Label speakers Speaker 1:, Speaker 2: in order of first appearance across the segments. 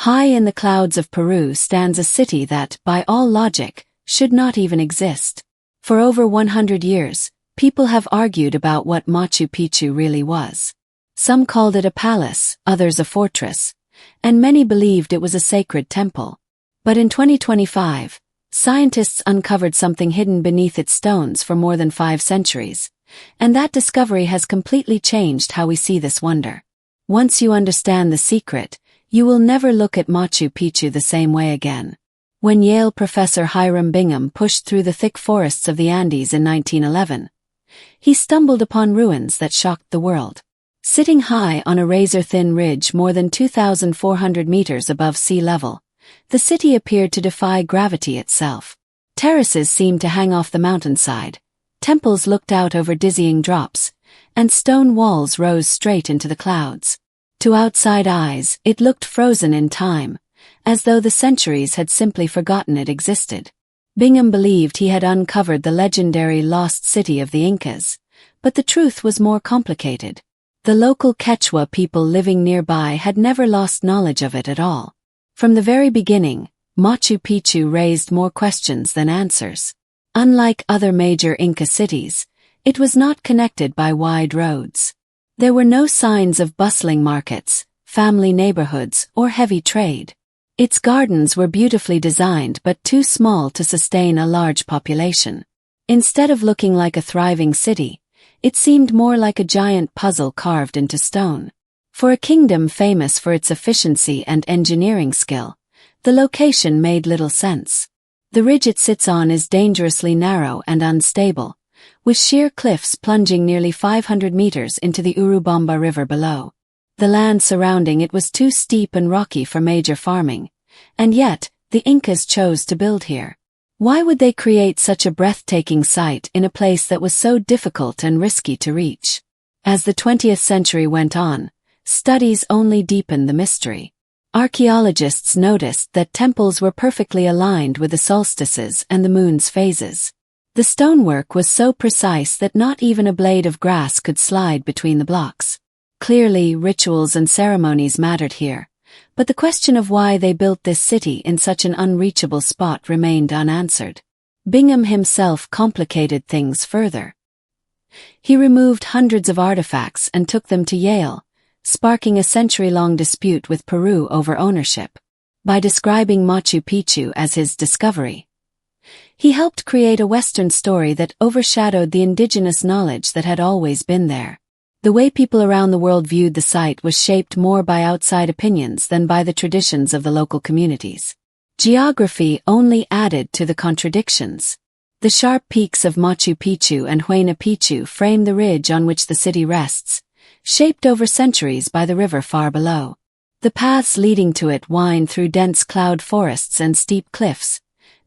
Speaker 1: High in the clouds of Peru stands a city that, by all logic, should not even exist. For over 100 years, people have argued about what Machu Picchu really was. Some called it a palace, others a fortress, and many believed it was a sacred temple. But in 2025, scientists uncovered something hidden beneath its stones for more than 5 centuries, and that discovery has completely changed how we see this wonder. Once you understand the secret, you will never look at Machu Picchu the same way again. When Yale professor Hiram Bingham pushed through the thick forests of the Andes in 1911, he stumbled upon ruins that shocked the world. Sitting high on a razor-thin ridge more than 2,400 meters above sea level, the city appeared to defy gravity itself. Terraces seemed to hang off the mountainside, temples looked out over dizzying drops, and stone walls rose straight into the clouds. To outside eyes, it looked frozen in time, as though the centuries had simply forgotten it existed. Bingham believed he had uncovered the legendary lost city of the Incas, but the truth was more complicated. The local Quechua people living nearby had never lost knowledge of it at all. From the very beginning, Machu Picchu raised more questions than answers. Unlike other major Inca cities, it was not connected by wide roads. There were no signs of bustling markets, family neighborhoods, or heavy trade. Its gardens were beautifully designed but too small to sustain a large population. Instead of looking like a thriving city, it seemed more like a giant puzzle carved into stone. For a kingdom famous for its efficiency and engineering skill, the location made little sense. The ridge it sits on is dangerously narrow and unstable, with sheer cliffs plunging nearly 500 meters into the Urubamba River below. The land surrounding it was too steep and rocky for major farming, and yet, the Incas chose to build here. Why would they create such a breathtaking site in a place that was so difficult and risky to reach? As the 20th century went on, studies only deepened the mystery. Archaeologists noticed that temples were perfectly aligned with the solstices and the moon's phases. The stonework was so precise that not even a blade of grass could slide between the blocks. Clearly, rituals and ceremonies mattered here, but the question of why they built this city in such an unreachable spot remained unanswered. Bingham himself complicated things further. He removed hundreds of artifacts and took them to Yale, sparking a century-long dispute with Peru over ownership. By describing Machu Picchu as his discovery, he helped create a Western story that overshadowed the indigenous knowledge that had always been there. The way people around the world viewed the site was shaped more by outside opinions than by the traditions of the local communities. Geography only added to the contradictions. The sharp peaks of Machu Picchu and Huayna Picchu frame the ridge on which the city rests, shaped over centuries by the river far below. The paths leading to it wind through dense cloud forests and steep cliffs,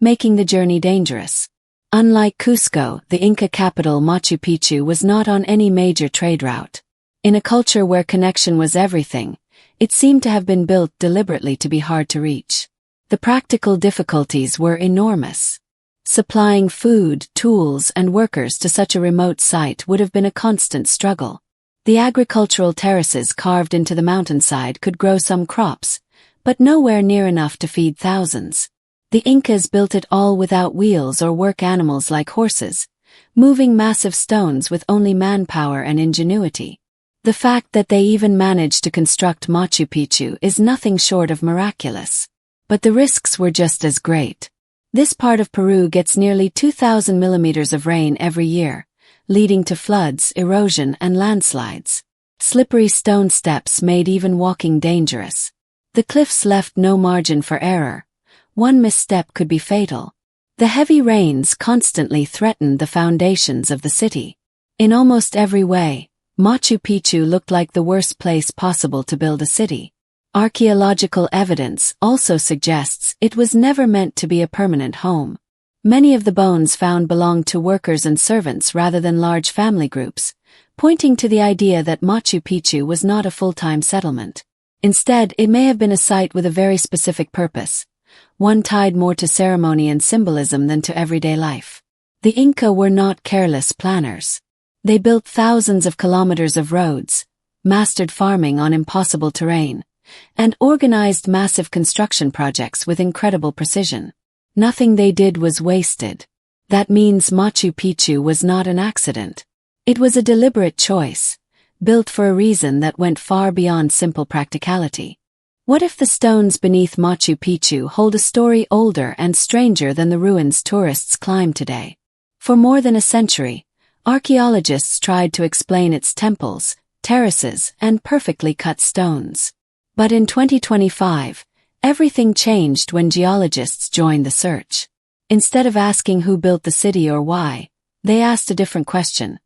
Speaker 1: making the journey dangerous. Unlike Cusco, the Inca capital, Machu Picchu was not on any major trade route. In a culture where connection was everything, it seemed to have been built deliberately to be hard to reach. The practical difficulties were enormous. Supplying food, tools, and workers to such a remote site would have been a constant struggle. The agricultural terraces carved into the mountainside could grow some crops, but nowhere near enough to feed thousands. The Incas built it all without wheels or work animals like horses, moving massive stones with only manpower and ingenuity. The fact that they even managed to construct Machu Picchu is nothing short of miraculous. But the risks were just as great. This part of Peru gets nearly 2,000 millimeters of rain every year, leading to floods, erosion, and landslides. Slippery stone steps made even walking dangerous. The cliffs left no margin for error. One misstep could be fatal. The heavy rains constantly threatened the foundations of the city. In almost every way, Machu Picchu looked like the worst place possible to build a city. Archaeological evidence also suggests it was never meant to be a permanent home. Many of the bones found belonged to workers and servants rather than large family groups, pointing to the idea that Machu Picchu was not a full-time settlement. Instead, it may have been a site with a very specific purpose, one tied more to ceremony and symbolism than to everyday life. The Inca were not careless planners. They built thousands of kilometers of roads, mastered farming on impossible terrain, and organized massive construction projects with incredible precision. Nothing they did was wasted. That means Machu Picchu was not an accident. It was a deliberate choice, built for a reason that went far beyond simple practicality. What if the stones beneath Machu Picchu hold a story older and stranger than the ruins tourists climb today? For more than a century, archaeologists tried to explain its temples, terraces, and perfectly cut stones. But in 2025, everything changed when geologists joined the search. Instead of asking who built the city or why, they asked a different question.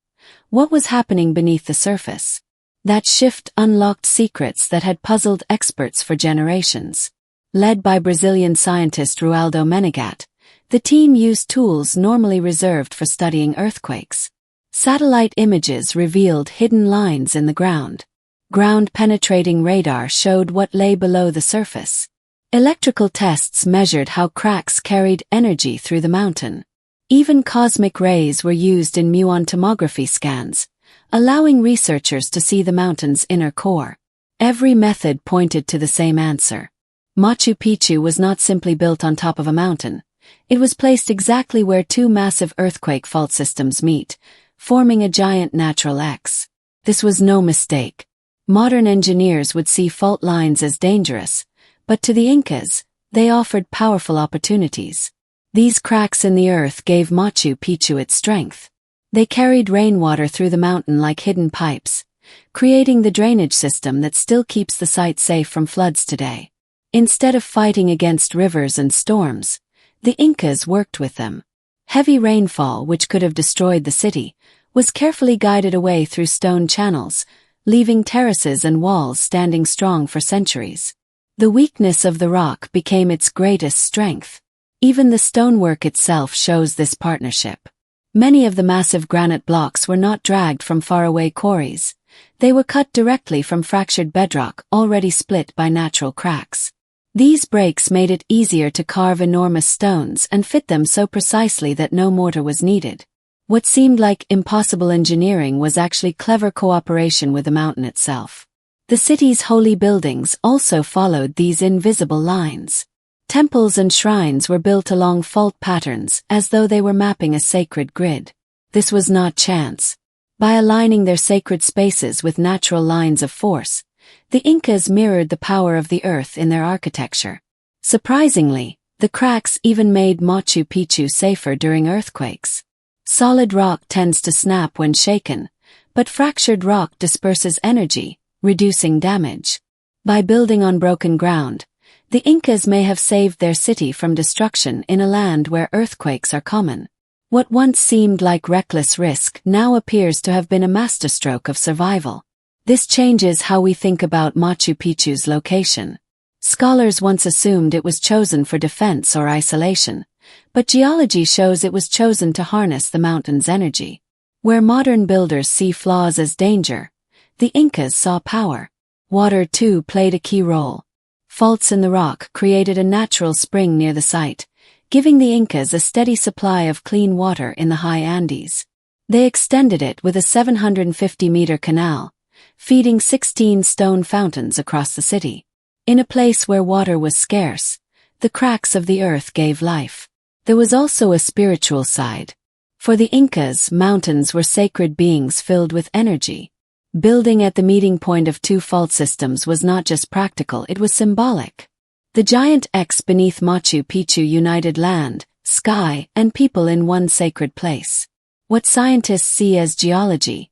Speaker 1: What was happening beneath the surface? That shift unlocked secrets that had puzzled experts for generations. Led by Brazilian scientist Rualdo Menegat, the team used tools normally reserved for studying earthquakes. Satellite images revealed hidden lines in the ground. Ground-penetrating radar showed what lay below the surface. Electrical tests measured how cracks carried energy through the mountain. Even cosmic rays were used in muon tomography scans, allowing researchers to see the mountain's inner core. Every method pointed to the same answer. Machu Picchu was not simply built on top of a mountain. It was placed exactly where two massive earthquake fault systems meet, forming a giant natural X. This was no mistake. Modern engineers would see fault lines as dangerous, but to the Incas, they offered powerful opportunities. These cracks in the earth gave Machu Picchu its strength. They carried rainwater through the mountain like hidden pipes, creating the drainage system that still keeps the site safe from floods today. Instead of fighting against rivers and storms, the Incas worked with them. Heavy rainfall, which could have destroyed the city, was carefully guided away through stone channels, leaving terraces and walls standing strong for centuries. The weakness of the rock became its greatest strength. Even the stonework itself shows this partnership. Many of the massive granite blocks were not dragged from faraway quarries. They were cut directly from fractured bedrock already split by natural cracks. These breaks made it easier to carve enormous stones and fit them so precisely that no mortar was needed. What seemed like impossible engineering was actually clever cooperation with the mountain itself. The city's holy buildings also followed these invisible lines. Temples and shrines were built along fault patterns as though they were mapping a sacred grid. This was not chance. By aligning their sacred spaces with natural lines of force, the Incas mirrored the power of the earth in their architecture. Surprisingly, the cracks even made Machu Picchu safer during earthquakes. Solid rock tends to snap when shaken, but fractured rock disperses energy, reducing damage. By building on broken ground, the Incas may have saved their city from destruction in a land where earthquakes are common. What once seemed like reckless risk now appears to have been a masterstroke of survival. This changes how we think about Machu Picchu's location. Scholars once assumed it was chosen for defense or isolation, but geology shows it was chosen to harness the mountain's energy. Where modern builders see flaws as danger, the Incas saw power. Water, too, played a key role. Faults in the rock created a natural spring near the site, giving the Incas a steady supply of clean water in the high Andes. They extended it with a 750-meter canal, feeding 16 stone fountains across the city. In a place where water was scarce, the cracks of the earth gave life. There was also a spiritual side. For the Incas, mountains were sacred beings filled with energy. Building at the meeting point of two fault systems was not just practical, it was symbolic. The giant X beneath Machu Picchu united land, sky, and people in one sacred place. What scientists see as geology,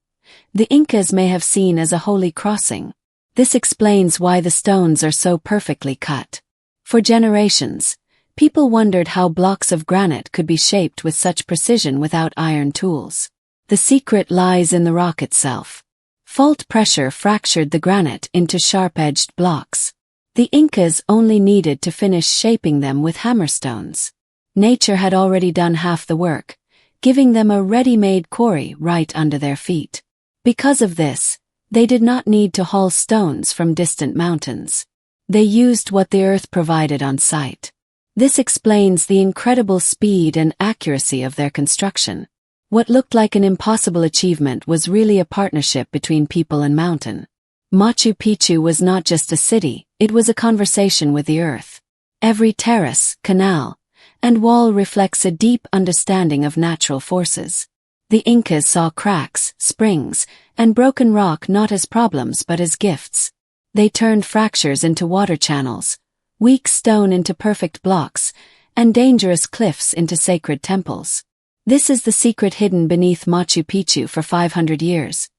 Speaker 1: the Incas may have seen as a holy crossing. This explains why the stones are so perfectly cut. For generations, people wondered how blocks of granite could be shaped with such precision without iron tools. The secret lies in the rock itself. Fault pressure fractured the granite into sharp-edged blocks. The Incas only needed to finish shaping them with hammerstones. Nature had already done half the work, giving them a ready-made quarry right under their feet. Because of this, they did not need to haul stones from distant mountains. They used what the earth provided on site. This explains the incredible speed and accuracy of their construction. What looked like an impossible achievement was really a partnership between people and mountain. Machu Picchu was not just a city, it was a conversation with the earth. Every terrace, canal, and wall reflects a deep understanding of natural forces. The Incas saw cracks, springs, and broken rock not as problems but as gifts. They turned fractures into water channels, weak stone into perfect blocks, and dangerous cliffs into sacred temples. This is the secret hidden beneath Machu Picchu for 500 years.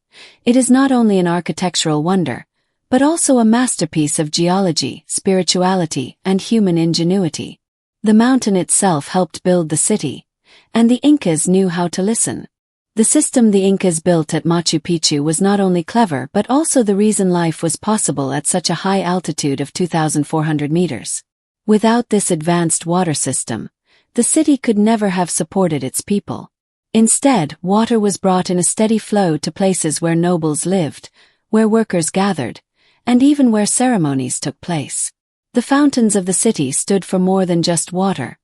Speaker 1: It is not only an architectural wonder, but also a masterpiece of geology, spirituality, and human ingenuity. The mountain itself helped build the city, and the Incas knew how to listen. The system the Incas built at Machu Picchu was not only clever but also the reason life was possible at such a high altitude of 2,400 meters. Without this advanced water system, the city could never have supported its people. Instead, water was brought in a steady flow to places where nobles lived, where workers gathered, and even where ceremonies took place. The fountains of the city stood for more than just water.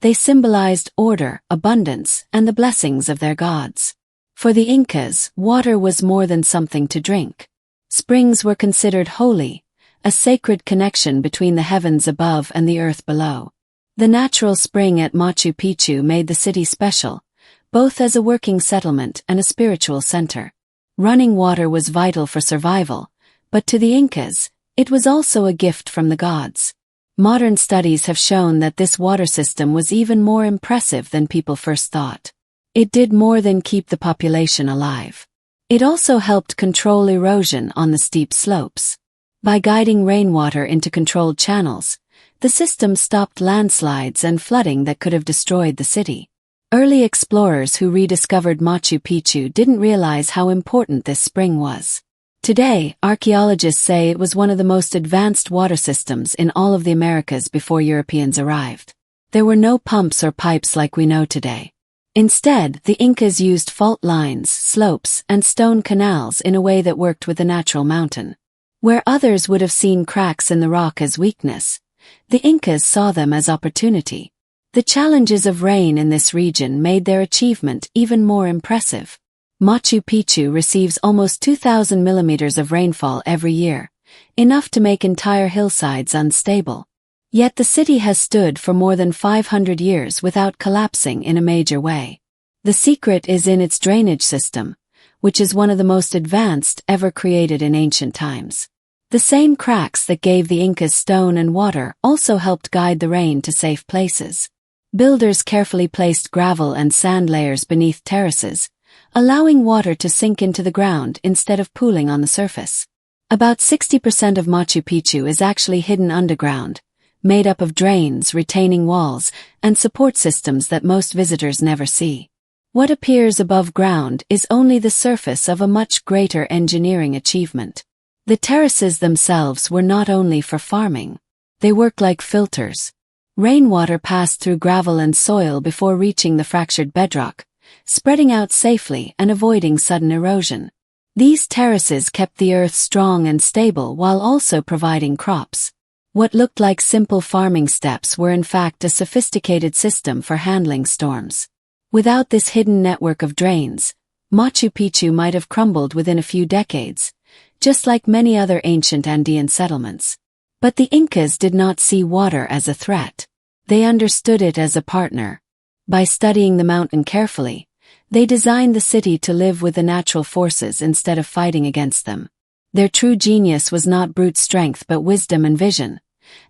Speaker 1: They symbolized order, abundance, and the blessings of their gods. For the Incas, water was more than something to drink. Springs were considered holy, a sacred connection between the heavens above and the earth below. The natural spring at Machu Picchu made the city special, both as a working settlement and a spiritual center. Running water was vital for survival, but to the Incas, it was also a gift from the gods. Modern studies have shown that this water system was even more impressive than people first thought. It did more than keep the population alive. It also helped control erosion on the steep slopes. By guiding rainwater into controlled channels, the system stopped landslides and flooding that could have destroyed the city. Early explorers who rediscovered Machu Picchu didn't realize how important this spring was. Today, archaeologists say it was one of the most advanced water systems in all of the Americas before Europeans arrived. There were no pumps or pipes like we know today. Instead, the Incas used fault lines, slopes, and stone canals in a way that worked with the natural mountain. Where others would have seen cracks in the rock as weakness, the Incas saw them as opportunity. The challenges of rain in this region made their achievement even more impressive. Machu Picchu receives almost 2,000 millimeters of rainfall every year, enough to make entire hillsides unstable. Yet the city has stood for more than 500 years without collapsing in a major way. The secret is in its drainage system, which is one of the most advanced ever created in ancient times. The same cracks that gave the Incas stone and water also helped guide the rain to safe places. Builders carefully placed gravel and sand layers beneath terraces, allowing water to sink into the ground instead of pooling on the surface. About 60% of Machu Picchu is actually hidden underground, made up of drains, retaining walls, and support systems that most visitors never see. What appears above ground is only the surface of a much greater engineering achievement. The terraces themselves were not only for farming. They worked like filters. Rainwater passed through gravel and soil before reaching the fractured bedrock, spreading out safely and avoiding sudden erosion. These terraces kept the earth strong and stable while also providing crops. What looked like simple farming steps were in fact a sophisticated system for handling storms. Without this hidden network of drains, Machu Picchu might have crumbled within a few decades, just like many other ancient Andean settlements. But the Incas did not see water as a threat. They understood it as a partner. By studying the mountain carefully, they designed the city to live with the natural forces instead of fighting against them. Their true genius was not brute strength but wisdom and vision,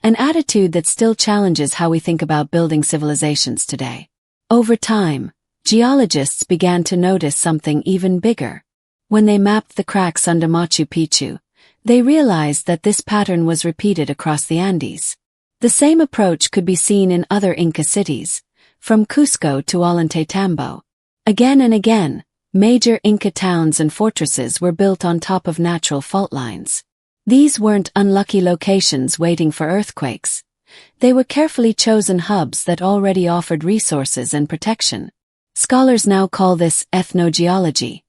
Speaker 1: an attitude that still challenges how we think about building civilizations today. Over time, geologists began to notice something even bigger. When they mapped the cracks under Machu Picchu, they realized that this pattern was repeated across the Andes. The same approach could be seen in other Inca cities, from Cusco to Ollantaytambo. Again and again, major Inca towns and fortresses were built on top of natural fault lines. These weren't unlucky locations waiting for earthquakes. They were carefully chosen hubs that already offered resources and protection. Scholars now call this ethnogeology,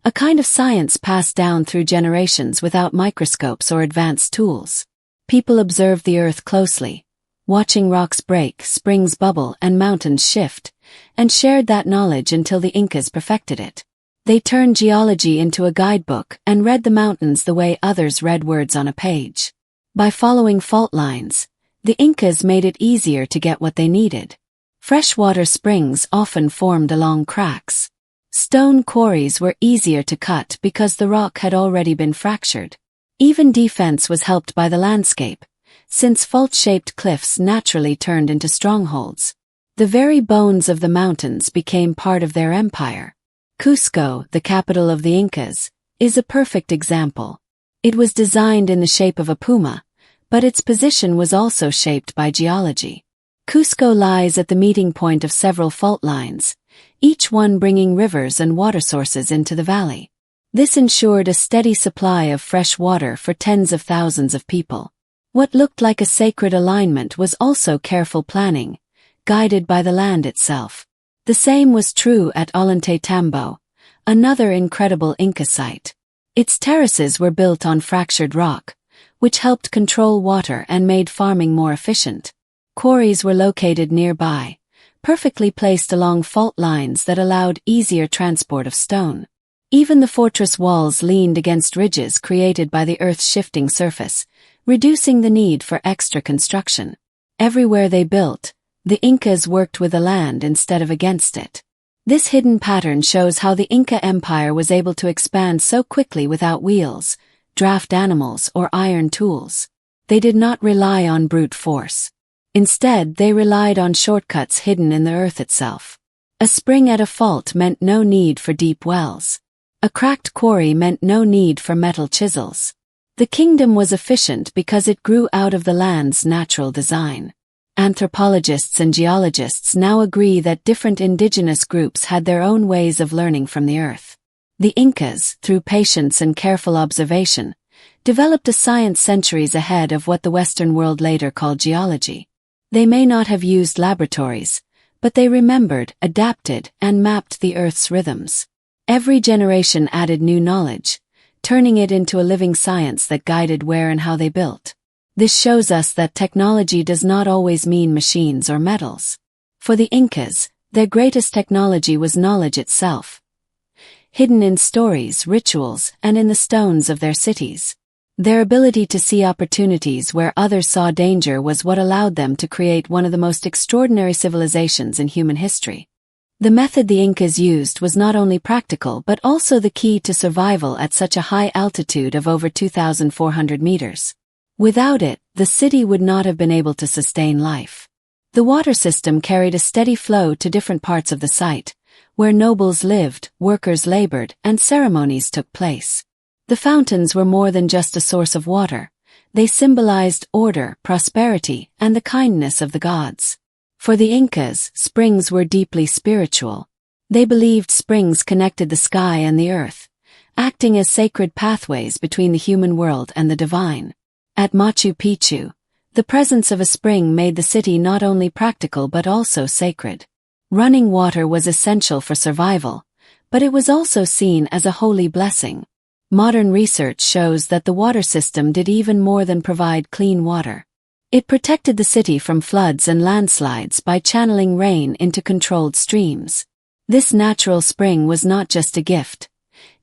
Speaker 1: a kind of science passed down through generations without microscopes or advanced tools. People observed the earth closely, watching rocks break, springs bubble, and mountains shift, and shared that knowledge until the Incas perfected it. They turned geology into a guidebook and read the mountains the way others read words on a page. By following fault lines, the Incas made it easier to get what they needed. Freshwater springs often formed along cracks. Stone quarries were easier to cut because the rock had already been fractured. Even defense was helped by the landscape, since fault-shaped cliffs naturally turned into strongholds. The very bones of the mountains became part of their empire. Cusco, the capital of the Incas, is a perfect example. It was designed in the shape of a puma, but its position was also shaped by geology. Cusco lies at the meeting point of several fault lines, each one bringing rivers and water sources into the valley. This ensured a steady supply of fresh water for tens of thousands of people. What looked like a sacred alignment was also careful planning, guided by the land itself. The same was true at Ollantaytambo, another incredible Inca site. Its terraces were built on fractured rock, which helped control water and made farming more efficient. Quarries were located nearby, perfectly placed along fault lines that allowed easier transport of stone. Even the fortress walls leaned against ridges created by the Earth's shifting surface, reducing the need for extra construction. Everywhere they built, the Incas worked with the land instead of against it. This hidden pattern shows how the Inca Empire was able to expand so quickly without wheels, draft animals, or iron tools. They did not rely on brute force. Instead, they relied on shortcuts hidden in the earth itself. A spring at a fault meant no need for deep wells. A cracked quarry meant no need for metal chisels. The kingdom was efficient because it grew out of the land's natural design. Anthropologists and geologists now agree that different indigenous groups had their own ways of learning from the earth. The Incas, through patience and careful observation, developed a science centuries ahead of what the Western world later called geology. They may not have used laboratories, but they remembered, adapted, and mapped the Earth's rhythms. Every generation added new knowledge, turning it into a living science that guided where and how they built. This shows us that technology does not always mean machines or metals. For the Incas, their greatest technology was knowledge itself, hidden in stories, rituals, and in the stones of their cities. Their ability to see opportunities where others saw danger was what allowed them to create one of the most extraordinary civilizations in human history. The method the Incas used was not only practical but also the key to survival at such a high altitude of over 2,400 meters. Without it, the city would not have been able to sustain life. The water system carried a steady flow to different parts of the site, where nobles lived, workers labored, and ceremonies took place. The fountains were more than just a source of water. They symbolized order, prosperity, and the kindness of the gods. For the Incas, springs were deeply spiritual. They believed springs connected the sky and the earth, acting as sacred pathways between the human world and the divine. At Machu Picchu, the presence of a spring made the city not only practical but also sacred. Running water was essential for survival, but it was also seen as a holy blessing. Modern research shows that the water system did even more than provide clean water. It protected the city from floods and landslides by channeling rain into controlled streams. This natural spring was not just a gift.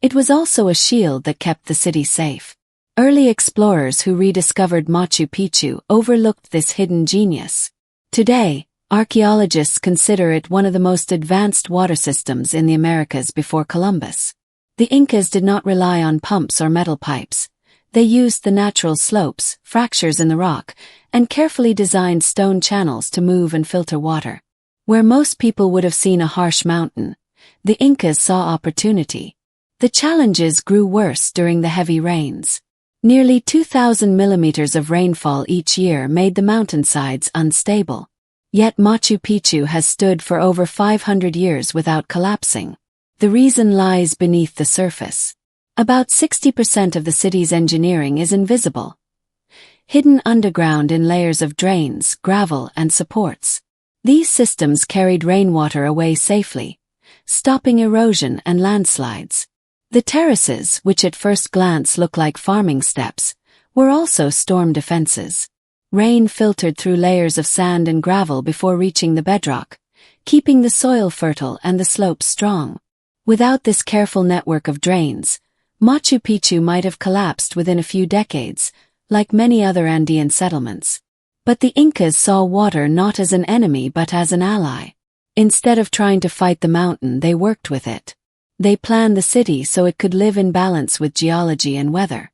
Speaker 1: It was also a shield that kept the city safe. Early explorers who rediscovered Machu Picchu overlooked this hidden genius. Today, archaeologists consider it one of the most advanced water systems in the Americas before Columbus. The Incas did not rely on pumps or metal pipes. They used the natural slopes, fractures in the rock, and carefully designed stone channels to move and filter water. Where most people would have seen a harsh mountain, the Incas saw opportunity. The challenges grew worse during the heavy rains. Nearly 2,000 millimeters of rainfall each year made the mountainsides unstable. Yet Machu Picchu has stood for over 500 years without collapsing. The reason lies beneath the surface. About 60% of the city's engineering is invisible, hidden underground in layers of drains, gravel, and supports. These systems carried rainwater away safely, stopping erosion and landslides. The terraces, which at first glance look like farming steps, were also storm defenses. Rain filtered through layers of sand and gravel before reaching the bedrock, keeping the soil fertile and the slopes strong. Without this careful network of drains, Machu Picchu might have collapsed within a few decades, like many other Andean settlements. But the Incas saw water not as an enemy but as an ally. Instead of trying to fight the mountain, they worked with it. They planned the city so it could live in balance with geology and weather.